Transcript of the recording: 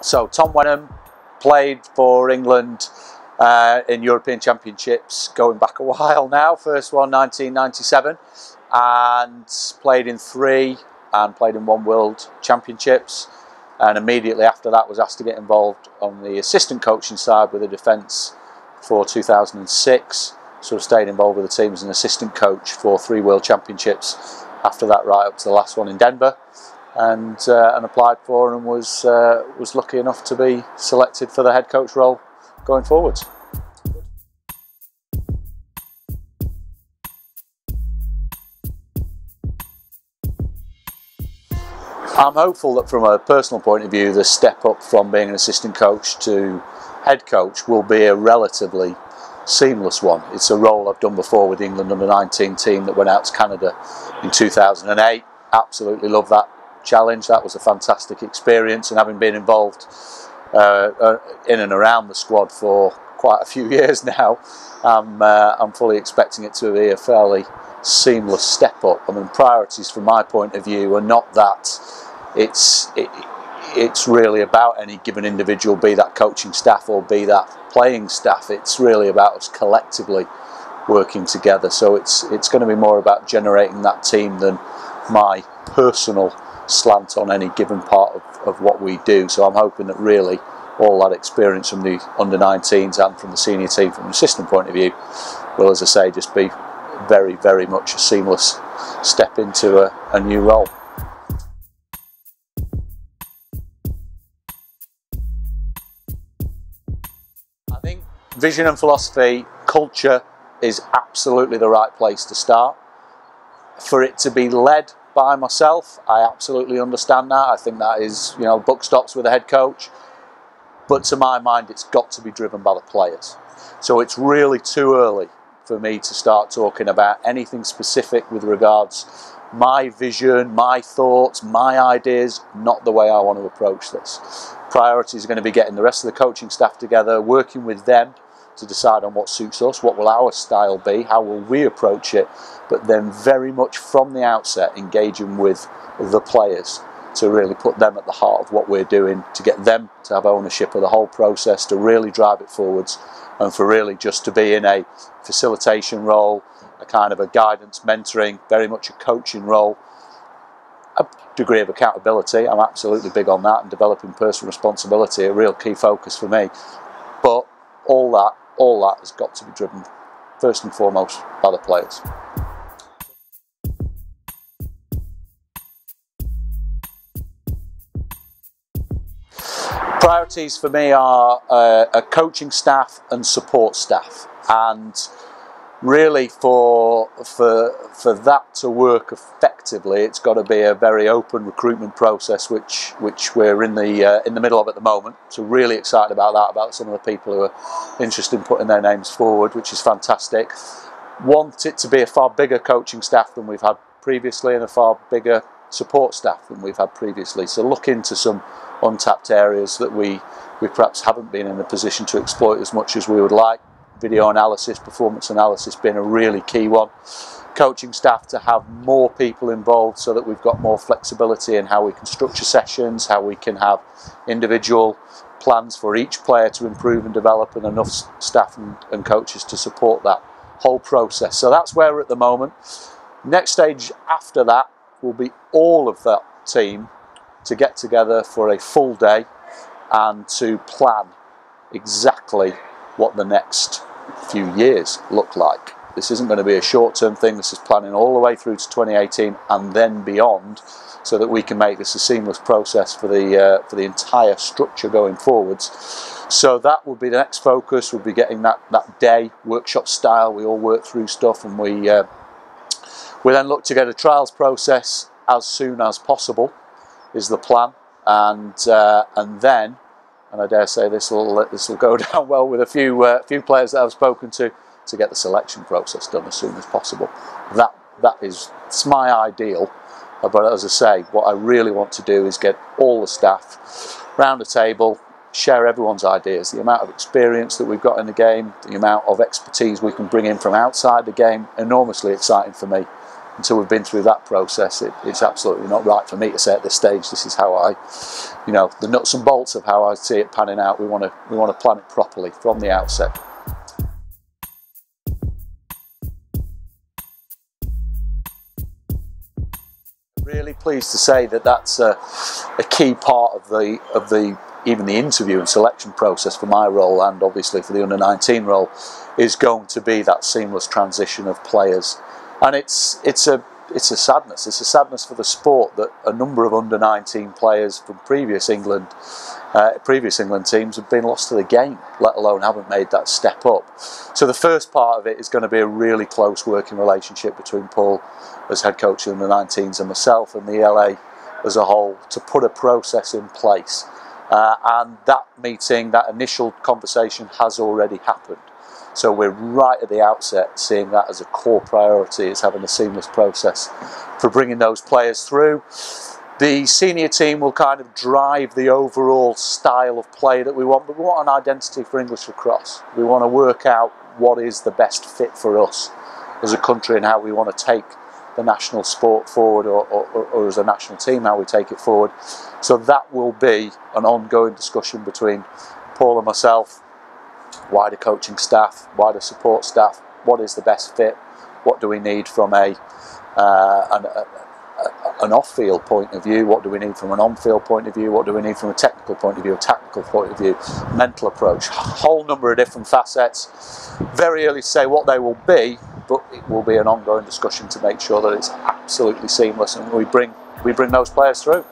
So Tom Wenham played for England in European Championships going back a while now. First one 1997, and played in 3 and played in 1 World Championships, and immediately after that was asked to get involved on the assistant coaching side with the defence for 2006. Sort of stayed involved with the team as an assistant coach for 3 World Championships after that, right up to the last one in Denver, and applied for and was lucky enough to be selected for the head coach role going forwards. I'm hopeful that from a personal point of view, the step up from being an assistant coach to head coach will be a relatively seamless one. It's a role I've done before with the England under-19 team that went out to Canada in 2008. Absolutely love that challenge. That was a fantastic experience, and having been involved in and around the squad for quite a few years now, I'm fully expecting it to be a fairly seamless step up. I mean, priorities from my point of view are not that it's really about any given individual, be that coaching staff or be that playing staff. It's really about us collectively working together. So it's going to be more about generating that team than my personal slant on any given part of what we do. So I'm hoping that really all that experience from the under-19s and from the senior team from an assistant point of view will, as I say, just be very, very much a seamless step into a new role. I think vision and philosophy, culture is absolutely the right place to start. For it to be led by myself, I absolutely understand that. I think that is, buck stops with a head coach. But to my mind, it's got to be driven by the players. So it's really too early for me to start talking about anything specific with regards my vision, my thoughts, my ideas, not the way I want to approach this. Priorities are going to be getting the rest of the coaching staff together, working with them to decide on what suits us, what will our style be, how will we approach it, but then very much from the outset engaging with the players to really put them at the heart of what we're doing, to get them to have ownership of the whole process, to really drive it forwards, and for really just to be in a facilitation role, a kind of a guidance, mentoring, very much a coaching role, a degree of accountability. I'm absolutely big on that, and developing personal responsibility, a real key focus for me. But all that has got to be driven first and foremost by the players. Priorities for me are a coaching staff and support staff, and really for that to work effectively, it's got to be a very open recruitment process, which we're in the middle of at the moment. So really excited about that, about some of the people who are interested in putting their names forward, which is fantastic. Want it to be a far bigger coaching staff than we've had previously, and a far bigger support staff than we've had previously. So look into some untapped areas that we perhaps haven't been in a position to exploit as much as we would like. Video analysis, performance analysis being a really key one. Coaching staff to have more people involved so that we've got more flexibility in how we can structure sessions, how we can have individual plans for each player to improve and develop, and enough staff and coaches to support that whole process. So that's where we're at the moment. Next stage after that will be all of that team to get together for a full day and to plan exactly what the next few years look like. This isn't going to be a short-term thing. This is planning all the way through to 2018 and then beyond, so that we can make this a seamless process for the entire structure going forwards. So that will be the next focus. We'll be getting that day workshop style. We all work through stuff, and we then look to get a trials process as soon as possible is the plan, and then, and I dare say this will go down well with a few players that I've spoken to get the selection process done as soon as possible. It's my ideal, but as I say, what I really want to do is get all the staff round a table, share everyone's ideas. The amount of experience that we've got in the game, the amount of expertise we can bring in from outside the game, enormously exciting for me. until we've been through that process, it's absolutely not right for me to say at this stage, this is how I, the nuts and bolts of how I see it panning out. We want to plan it properly from the outset. Really pleased to say that that's a key part of the even the interview and selection process for my role, and obviously for the under-19 role, is going to be that seamless transition of players. And it's a sadness. It's a sadness for the sport that a number of under-19 players from previous England teams have been lost to the game, let alone haven't made that step up. So the first part of it is going to be a really close working relationship between Paul as head coach of the under-19s and myself and the LA as a whole to put a process in place. And that meeting, that initial conversation has already happened. So we're right at the outset seeing that as a core priority, is having a seamless process for bringing those players through. The senior team will kind of drive the overall style of play that we want, but we want an identity for English lacrosse. We want to work out what is the best fit for us as a country and how we want to take the national sport forward, or as a national team, how we take it forward. So that will be an ongoing discussion between Paul and myself, wider coaching staff, wider support staff. What is the best fit? What do we need from an off-field point of view? What do we need from an on-field point of view? What do we need from a technical point of view, a tactical point of view, mental approach? A whole number of different facets. Very early to say what they will be, but it will be an ongoing discussion to make sure that it's absolutely seamless and we bring those players through.